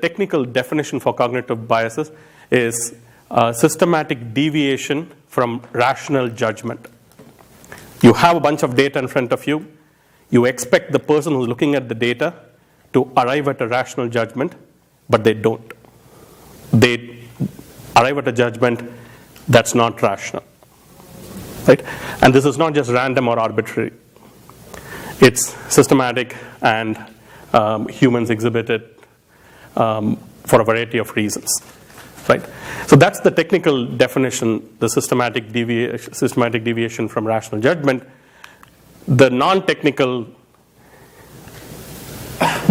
technical definition for cognitive biases is systematic deviation from rational judgment. You have a bunch of data in front of you. You expect the person who's looking at the data to arrive at a rational judgment, but they don't. They arrive at a judgment that's not rational. Right? And this is not just random or arbitrary. It's systematic, and humans exhibit it for a variety of reasons. Right? So that's the technical definition, the systematic deviation from rational judgment. The non-technical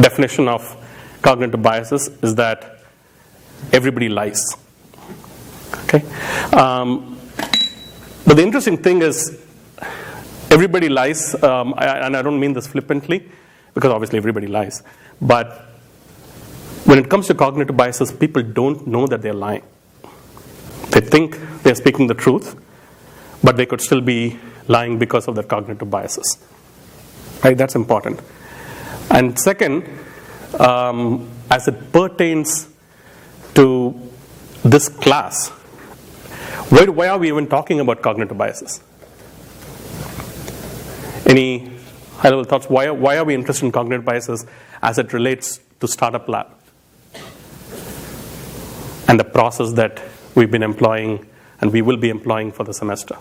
definition of cognitive biases is that everybody lies. Okay? But the interesting thing is, everybody lies, and I don't mean this flippantly, because obviously everybody lies. But when it comes to cognitive biases, people don't know that they're lying. They think they're speaking the truth, but they could still be lying because of their cognitive biases. Right? That's important. And second, as it pertains to this class, why are we even talking about cognitive biases? Any high-level thoughts? Why are we interested in cognitive biases as it relates to Startup Lab and the process that we've been employing and we will be employing for the semester?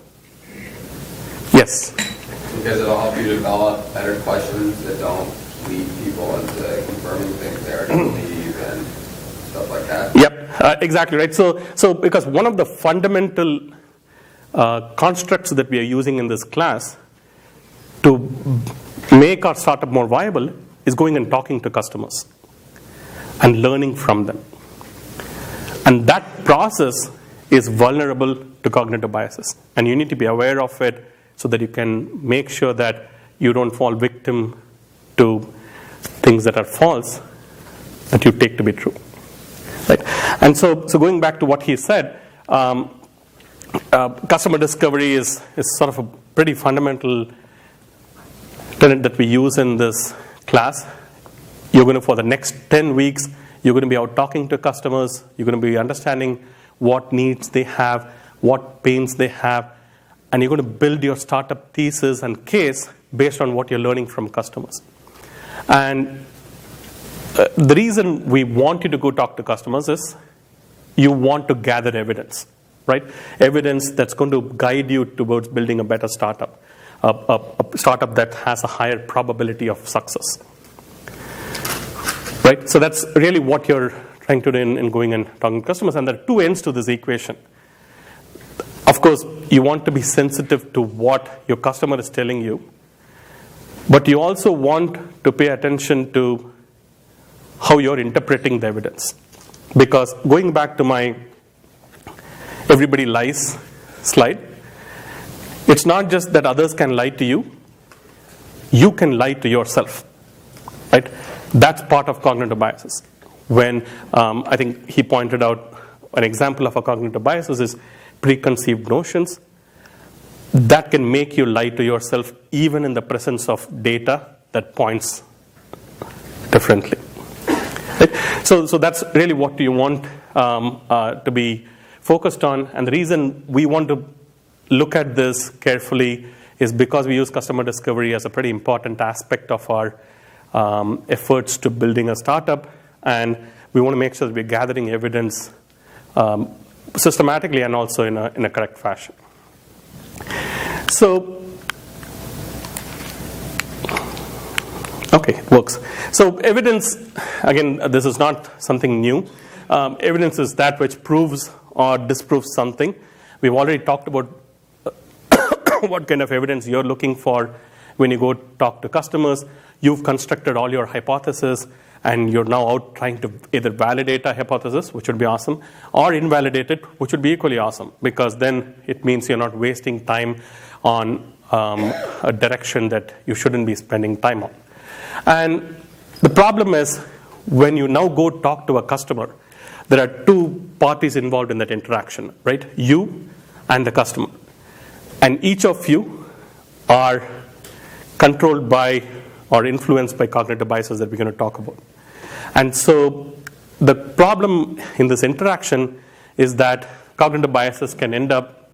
Yes? Because it'll help you develop better questions that don't lead people into confirming things they already believe and stuff like that. Yep, exactly right. So because one of the fundamental constructs that we are using in this class to make our startup more viable is going and talking to customers and learning from them. And that process is vulnerable to cognitive biases. And you need to be aware of it so that you can make sure that you don't fall victim to things that are false that you take to be true. Right? And so going back to what he said, customer discovery is sort of a pretty fundamental tenet that we use in this class. You're going to, for the next 10 weeks, you're going to be out talking to customers. You're going to be understanding what needs they have, what pains they have, and you're going to build your startup thesis and case based on what you're learning from customers. And the reason we want you to go talk to customers is you want to gather evidence, right? Evidence that's going to guide you towards building a better startup, a startup that has a higher probability of success. Right? So that's really what you're trying to do in going and talking to customers. And there are two ends to this equation. Of course, you want to be sensitive to what your customer is telling you, but you also want to pay attention to how you're interpreting the evidence. Because going back to my everybody lies slide, it's not just that others can lie to you, you can lie to yourself. Right? That's part of cognitive biases. When I think he pointed out an example of a cognitive biases is preconceived notions. That can make you lie to yourself even in the presence of data that points differently. Right? So that's really what you want to be focused on. And the reason we want to look at this carefully is because we use customer discovery as a pretty important aspect of our efforts to building a startup, and we want to make sure that we're gathering evidence systematically and also in a correct fashion. So, okay, works. So evidence, again, this is not something new. Evidence is that which proves or disproves something. We've already talked about what kind of evidence you're looking for when you go talk to customers. You've constructed all your hypotheses, and you're now out trying to either validate a hypothesis, which would be awesome, or invalidate it, which would be equally awesome, because then it means you're not wasting time on a direction that you shouldn't be spending time on. And the problem is, when you now go talk to a customer, there are two parties involved in that interaction, right? You and the customer. And each of you are controlled by or influenced by cognitive biases that we're going to talk about. And so the problem in this interaction is that cognitive biases can end up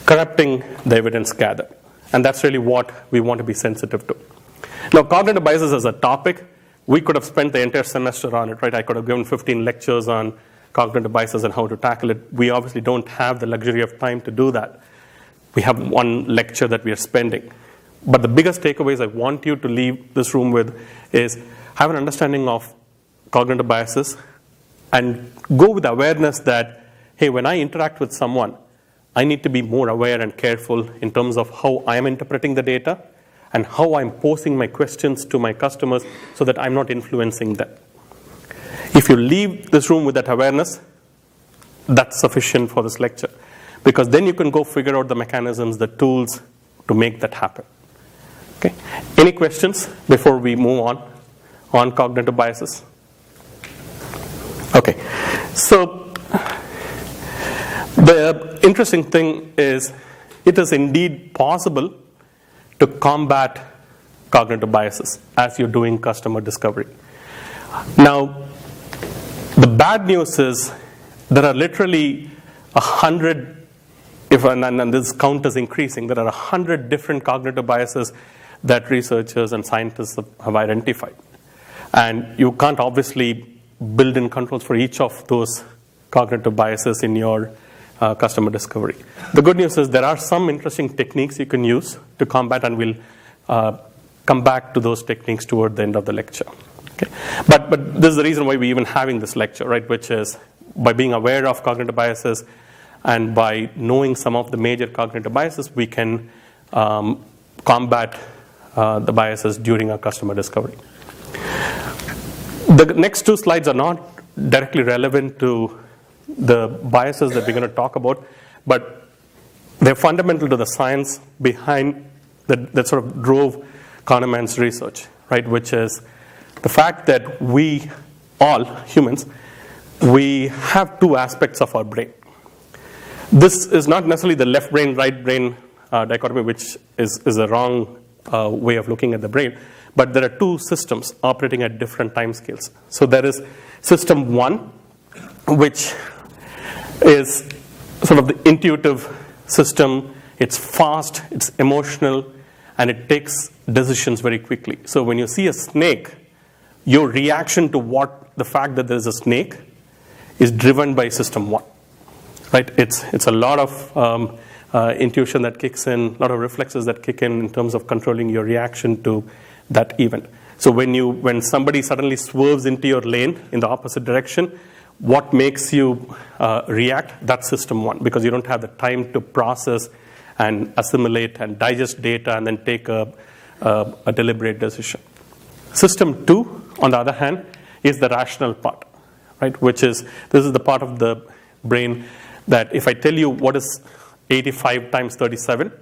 corrupting the evidence gathered. And that's really what we want to be sensitive to. Now, cognitive biases as a topic, we could have spent the entire semester on it, right? I could have given 15 lectures on cognitive biases and how to tackle it. We obviously don't have the luxury of time to do that. We have one lecture that we are spending. But the biggest takeaways I want you to leave this room with is have an understanding of cognitive biases and go with awareness that, hey, when I interact with someone, I need to be more aware and careful in terms of how I am interpreting the data and how I'm posing my questions to my customers so that I'm not influencing them. If you leave this room with that awareness, that's sufficient for this lecture. Because then you can go figure out the mechanisms, the tools to make that happen. Okay. Any questions before we move on cognitive biases? Okay. So the interesting thing is it is indeed possible to combat cognitive biases as you're doing customer discovery. Now, the bad news is there are literally 100, and this count is increasing, there are 100 different cognitive biases that researchers and scientists have identified. And you can't obviously build in controls for each of those cognitive biases in your customer discovery. The good news is there are some interesting techniques you can use to combat, and we'll come back to those techniques toward the end of the lecture. Okay. But this is the reason why we're even having this lecture, right? Which is by being aware of cognitive biases and by knowing some of the major cognitive biases, we can combat the biases during our customer discovery. The next two slides are not directly relevant to the biases that we're going to talk about, but they're fundamental to the science behind that sort of drove Kahneman's research, right? Which is the fact that we all, humans, we have two aspects of our brain. This is not necessarily the left brain, right brain dichotomy, which is a wrong way of looking at the brain, but there are two systems operating at different time scales. So there is system one, which is sort of the intuitive system. It's fast, it's emotional, and it takes decisions very quickly. So when you see a snake, your reaction to the fact that there is a snake is driven by system one, right? It's a lot of intuition that kicks in, a lot of reflexes that kick in terms of controlling your reaction to that event. So when somebody suddenly swerves into your lane in the opposite direction, what makes you react? That's system one, because you don't have the time to process and assimilate and digest data and then take a deliberate decision. System two, on the other hand, is the rational part, right? This is the part of the brain that if I tell you what is 85 times 37,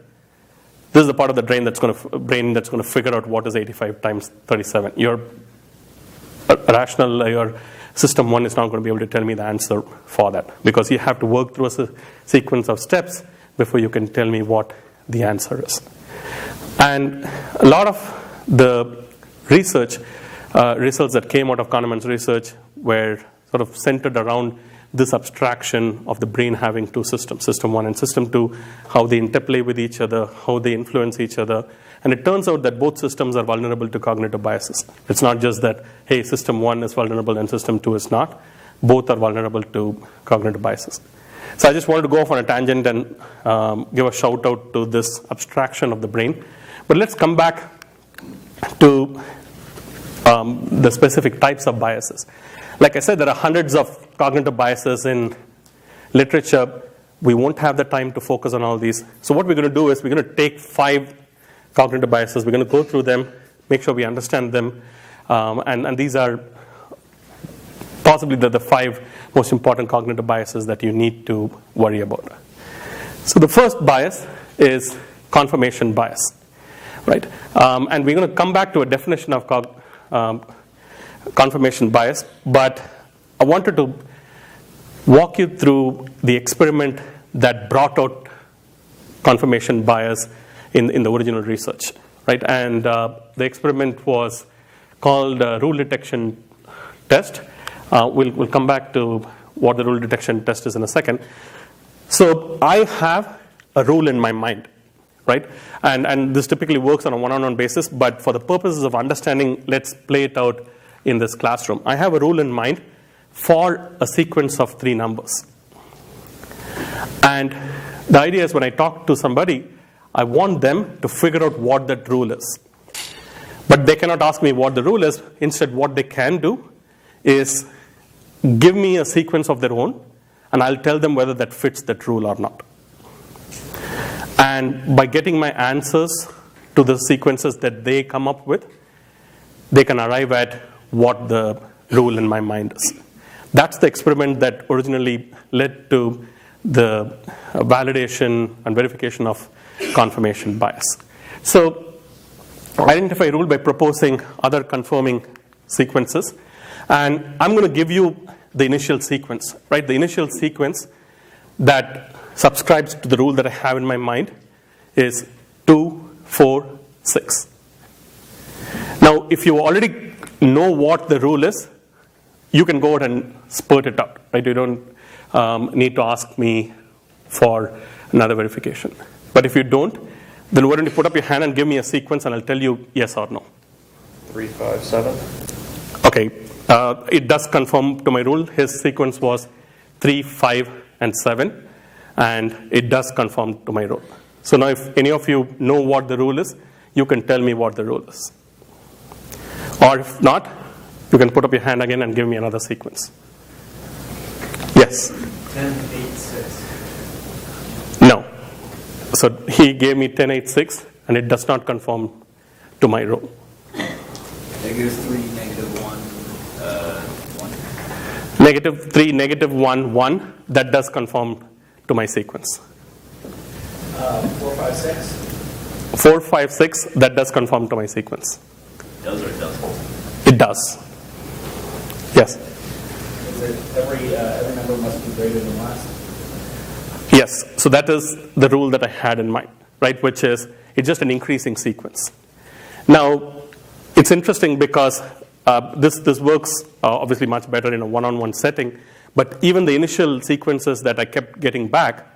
this is the part of the brain that's going to figure out what is 85 times 37. Your system one is not going to be able to tell me the answer for that, because you have to work through a sequence of steps before you can tell me what the answer is. And a lot of the results that came out of Kahneman's research were sort of centered around this abstraction of the brain having two systems, system one and system two, how they interplay with each other, how they influence each other. And it turns out that both systems are vulnerable to cognitive biases. It's not just that, hey, system one is vulnerable and system two is not. Both are vulnerable to cognitive biases. So I just wanted to go off on a tangent and give a shout out to this abstraction of the brain. But let's come back to the specific types of biases. Like I said, there are hundreds of cognitive biases in literature. We won't have the time to focus on all these. So what we're going to do is we're going to take 5 cognitive biases. We're going to go through them, make sure we understand them. And these are possibly the 5 most important cognitive biases that you need to worry about. So the first bias is confirmation bias, right? And we're going to come back to a definition of confirmation bias, but I wanted to walk you through the experiment that brought out confirmation bias in the original research, right? And the experiment was called rule detection test, We'll come back to what the rule detection test is in a second. So I have a rule in my mind, right? And this typically works on a one-on-one basis, but for the purposes of understanding, let's play it out in this classroom. I have a rule in mind for a sequence of 3 numbers. And the idea is when I talk to somebody, I want them to figure out what that rule is. But they cannot ask me what the rule is. Instead, what they can do is give me a sequence of their own, and I'll tell them whether that fits that rule or not. And by getting my answers to the sequences that they come up with, they can arrive at what the rule in my mind is. That's the experiment that originally led to the validation and verification of confirmation bias. So identify a rule by proposing other confirming sequences. And I'm going to give you the initial sequence, right? The initial sequence that subscribes to the rule that I have in my mind is 2, 4, 6. Now, if you already know what the rule is, you can go out and spurt it out, right? You don't need to ask me for another verification. But if you don't, then why don't you put up your hand and give me a sequence and I'll tell you yes or no. 3, 5, 7. Okay, it does conform to my rule. His sequence was 3, 5, and 7, and it does conform to my rule. So now if any of you know what the rule is, you can tell me what the rule is. Or if not, you can put up your hand again and give me another sequence. Yes? 10, 8, 6. No. So he gave me 10, 8, 6, and it does not conform to my rule. -3, -1, 1. -3, -1, 1, that does conform to my sequence. 4, 5, 6. 4, 5, 6, that does conform to my sequence. Does or doesn't? It does. Yes. Is it every number must be greater than last? Yes. So that is the rule that I had in mind, right? Which is it's just an increasing sequence. Now, it's interesting because this works obviously much better in a one-on-one setting, but even the initial sequences that I kept getting back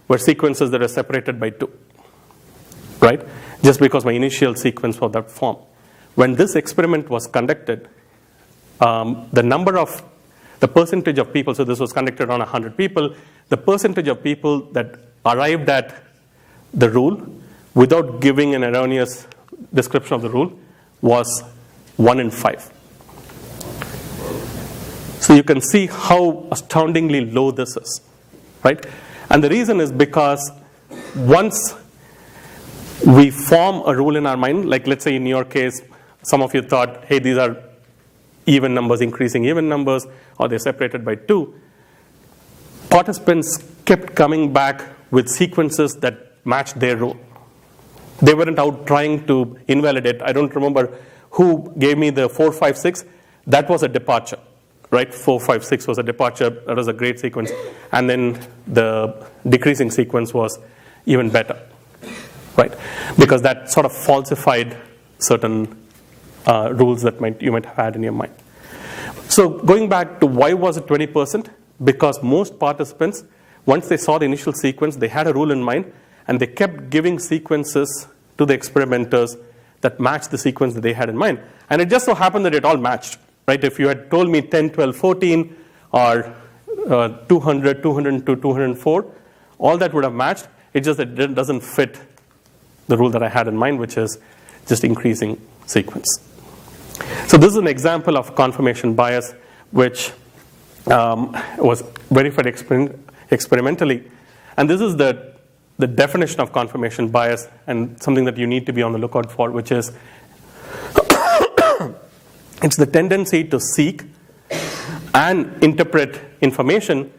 were sequences that are separated by 2, right? Just because my initial sequence was that form. When this experiment was conducted, the percentage of people, so this was conducted on 100 people, the percentage of people that arrived at the rule without giving an erroneous description of the rule was 1 in 5. So you can see how astoundingly low this is, right? And the reason is because once we form a rule in our mind, like let's say in your case, some of you thought, hey, these are even numbers, increasing even numbers, or they're separated by 2. Participants kept coming back with sequences that matched their rule. They weren't out trying to invalidate. I don't remember who gave me the 4, 5, 6. That was a departure, right? 4, 5, 6 was a departure. That was a great sequence. And then the decreasing sequence was even better, right? Because that sort of falsified certain rules that you might have had in your mind. So going back to why was it 20%? Because most participants, once they saw the initial sequence, they had a rule in mind, and they kept giving sequences to the experimenters that matched the sequence that they had in mind. And it just so happened that it all matched, right? If you had told me 10, 12, 14, or 200, 202, 204, all that would have matched. It's just that it doesn't fit the rule that I had in mind, which is just increasing sequence. So this is an example of confirmation bias, which was verified experimentally. And this is the definition of confirmation bias, and something that you need to be on the lookout for, which is it's the tendency to seek and interpret information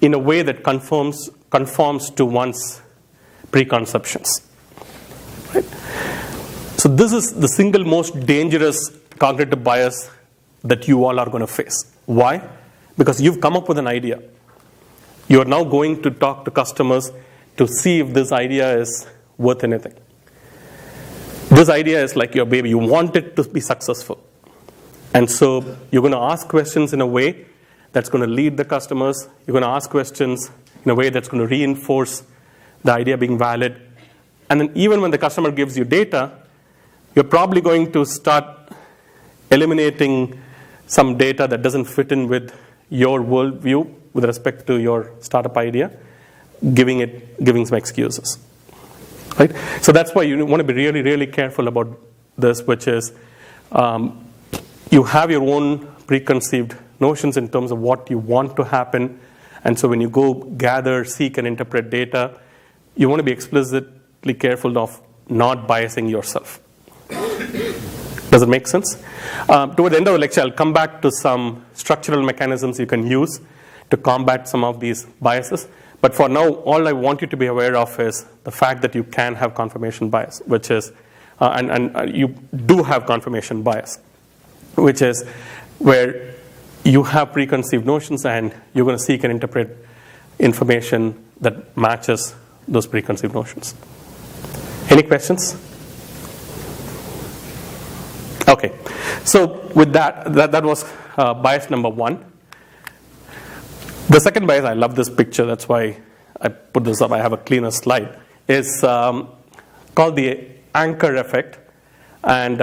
in a way that conforms to one's preconceptions. Right? So this is the single most dangerous cognitive bias that you all are going to face. Why? Because you've come up with an idea. You are now going to talk to customers to see if this idea is worth anything. This idea is like your baby. You want it to be successful. And so you're going to ask questions in a way that's going to lead the customers. You're going to ask questions in a way that's going to reinforce the idea being valid. And then even when the customer gives you data, you're probably going to start eliminating some data that doesn't fit in with your worldview with respect to your startup idea, giving some excuses. Right? So that's why you want to be really, really careful about this, which is you have your own preconceived notions in terms of what you want to happen. And so when you go gather, seek, and interpret data, you want to be explicitly careful of not biasing yourself. Does it make sense? Toward the end of the lecture, I'll come back to some structural mechanisms you can use to combat some of these biases. But for now, all I want you to be aware of is the fact that you can have confirmation bias, which is, and you do have confirmation bias, which is where you have preconceived notions and you're going to seek and interpret information that matches those preconceived notions. Any questions? Okay, so with that was bias number one. The second bias, I love this picture, that's why I put this up, I have a cleaner slide, is called the anchor effect. And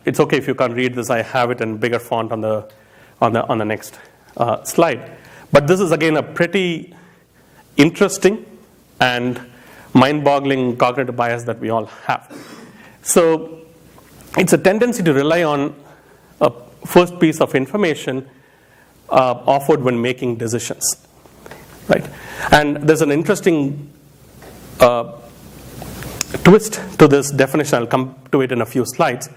it's okay if you can't read this, I have it in bigger font on the next slide. But this is again a pretty interesting and mind-boggling cognitive bias that we all have. So it's a tendency to rely on a first piece of information offered when making decisions, right? And there's an interesting twist to this definition. I'll come to it in a few slides.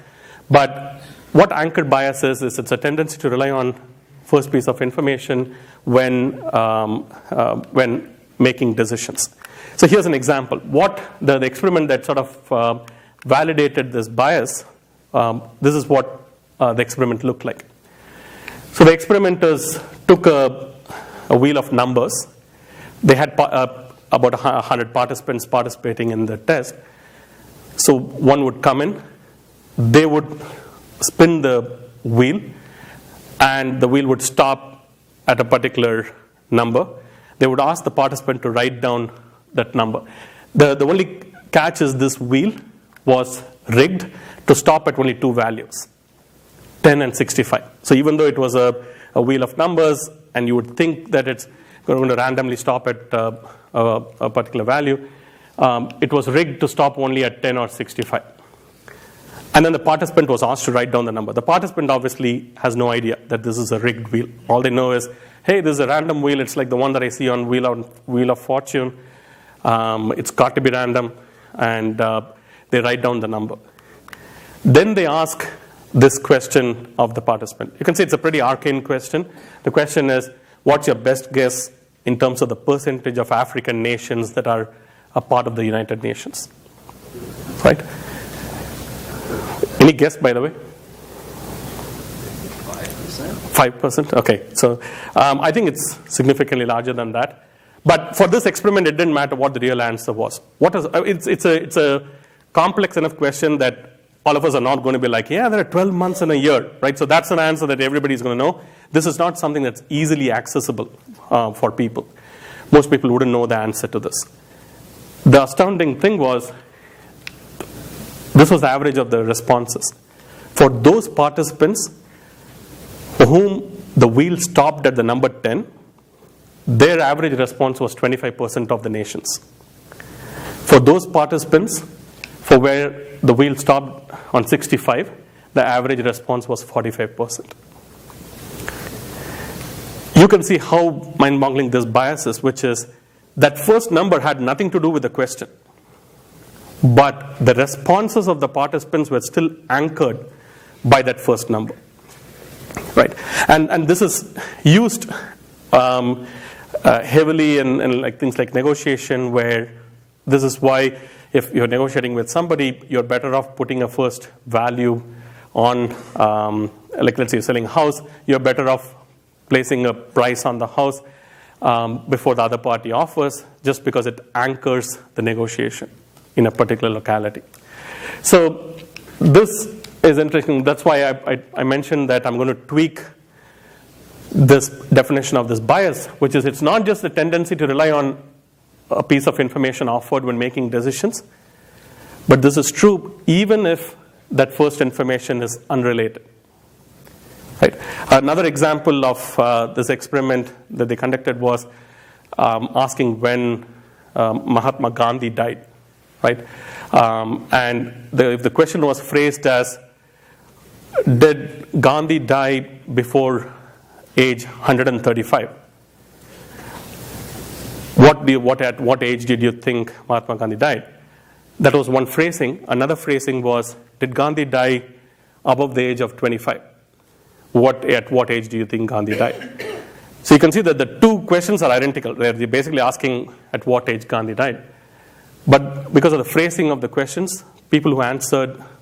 But what anchored bias is it's a tendency to rely on first piece of information when making decisions. So here's an example. What the experiment that sort of validated this bias, this is what the experiment looked like. So the experimenters took a wheel of numbers. They had about 100 participants participating in the test. So one would come in, they would spin the wheel, and the wheel would stop at a particular number. They would ask the participant to write down that number. The only catch is this wheel was rigged to stop at only two values, 10 and 65. So even though it was a wheel of numbers and you would think that it's going to randomly stop at a particular value, it was rigged to stop only at 10 or 65. And then the participant was asked to write down the number. The participant obviously has no idea that this is a rigged wheel. All they know is, hey, this is a random wheel. It's like the one that I see on Wheel of Fortune. It's got to be random. And they write down the number. Then they ask this question of the participant. You can see it's a pretty arcane question. The question is, what's your best guess in terms of the percentage of African nations that are a part of the United Nations? Right? Any guess, by the way? 5%? Okay. So I think it's significantly larger than that. But for this experiment, it didn't matter what the real answer was. It's a complex enough question that all of us are not going to be like, yeah, there are 12 months in a year, right? So that's an answer that everybody's going to know. This is not something that's easily accessible for people. Most people wouldn't know the answer to this. The astounding thing was, this was the average of the responses. For those participants for whom the wheel stopped at the number 10, their average response was 25% of the nations. For those participants for where the wheel stopped on 65, the average response was 45%. You can see how mind-boggling this bias is, which is that first number had nothing to do with the question. But the responses of the participants were still anchored by that first number. Right? And this is used heavily in like things like negotiation, where this is why if you're negotiating with somebody, you're better off putting a first value on, like let's say you're selling a house, you're better off placing a price on the house before the other party offers, just because it anchors the negotiation in a particular locality. So this is interesting. That's why I mentioned that I'm going to tweak this definition of this bias, which is it's not just the tendency to rely on a piece of information offered when making decisions, but this is true even if that first information is unrelated. Right. Another example of this experiment that they conducted was asking when Mahatma Gandhi died. Right? And the question was phrased as, did Gandhi die before age 135? At what age did you think Mahatma Gandhi died? That was one phrasing. Another phrasing was, did Gandhi die above the age of 25? At what age do you think Gandhi died? So you can see that the two questions are identical. They're basically asking at what age Gandhi died. But because of the phrasing of the questions, the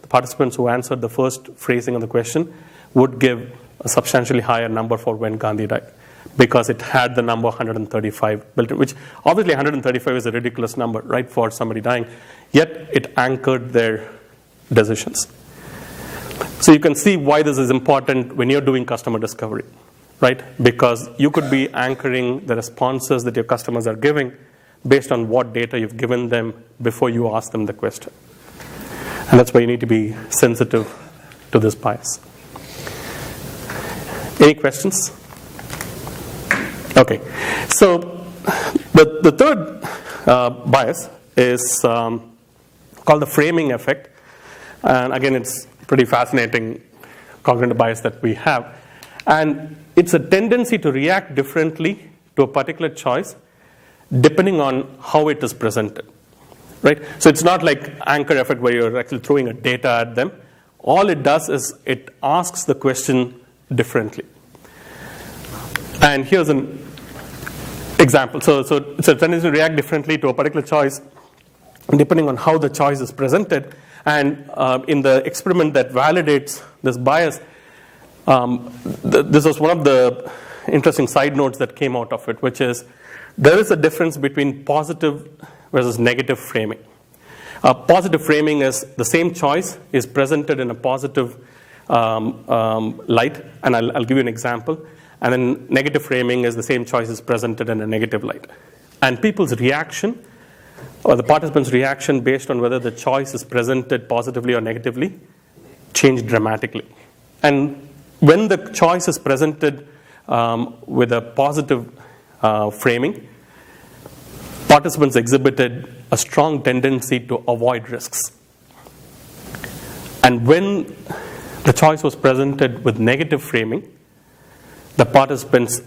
participants who answered the first phrasing of the question would give a substantially higher number for when Gandhi died, because it had the number 135 built in, which obviously 135 is a ridiculous number, right, for somebody dying, yet it anchored their decisions. So you can see why this is important when you're doing customer discovery, right? Because you could be anchoring the responses that your customers are giving based on what data you've given them before you ask them the question. And that's why you need to be sensitive to this bias. Any questions? Okay. So the third bias is called the framing effect. And again, it's pretty fascinating cognitive bias that we have. And it's a tendency to react differently to a particular choice depending on how it is presented. Right? So it's not like anchor effect where you're actually throwing a data at them. All it does is it asks the question differently. And here's an example. So it's a tendency to react differently to a particular choice depending on how the choice is presented. And in the experiment that validates this bias, this was one of the interesting side notes that came out of it, which is there is a difference between positive versus negative framing. Positive framing is the same choice is presented in a positive light, and I'll give you an example. And then negative framing is the same choice is presented in a negative light. And people's reaction, or the participants' reaction based on whether the choice is presented positively or negatively, change dramatically. And when the choice is presented with a positive framing, participants exhibited a strong tendency to avoid risks. And when the choice was presented with negative framing, the participants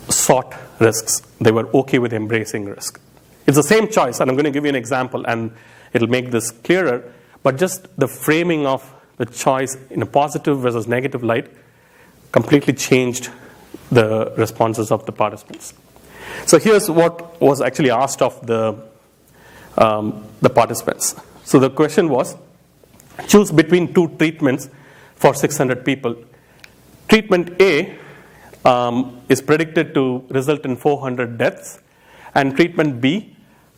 sought risks. They were okay with embracing risk. It's the same choice, and I'm going to give you an example, and it'll make this clearer, but just the framing of the choice in a positive versus negative light completely changed the responses of the participants. So here's what was actually asked of the participants. So the question was, choose between two treatments for 600 people. Treatment A is predicted to result in 400 deaths, and treatment B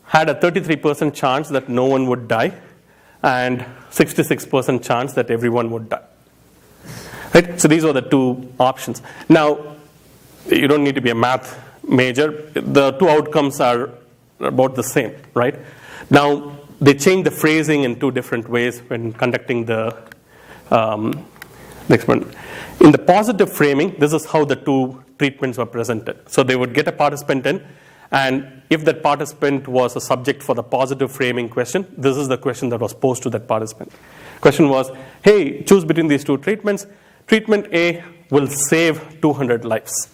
had a 33% chance that no one would die and 66% chance that everyone would die. Right? So these were the two options. Now, you don't need to be a math major. The two outcomes are about the same, right? Now, they changed the phrasing in two different ways when conducting the experiment. In the positive framing, this is how the two treatments were presented. So they would get a participant in, and if that participant was a subject for the positive framing question, this is the question that was posed to that participant. Question was, hey, choose between these two treatments. Treatment A will save 200 lives.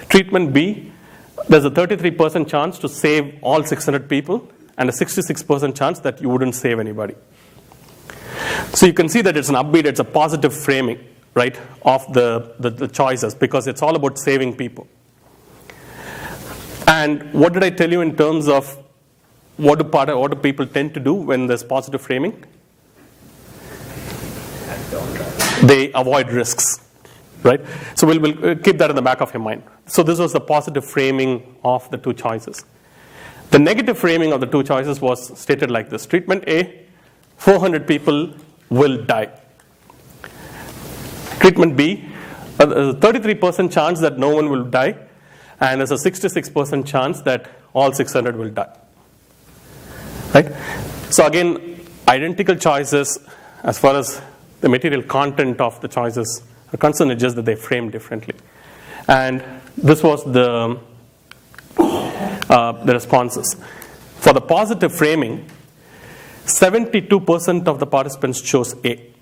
Treatment B, there's a 33% chance to save all 600 people and a 66% chance that you wouldn't save anybody. So you can see that it's an upbeat, it's a positive framing, right, of the choices, because it's all about saving people. And what did I tell you in terms of what do people tend to do when there's positive framing? They avoid risks, right? So we'll keep that in the back of your mind. So this was the positive framing of the two choices. The negative framing of the two choices was stated like this. Treatment A, 400 people will die. Treatment B, there's a 33% chance that no one will die, and there's a 66% chance that all 600 will die. Right? So again, identical choices as far as the material content of the choices are concerned, it's just that they frame differently. And this was the responses. For the positive framing, 72% of the participants chose A.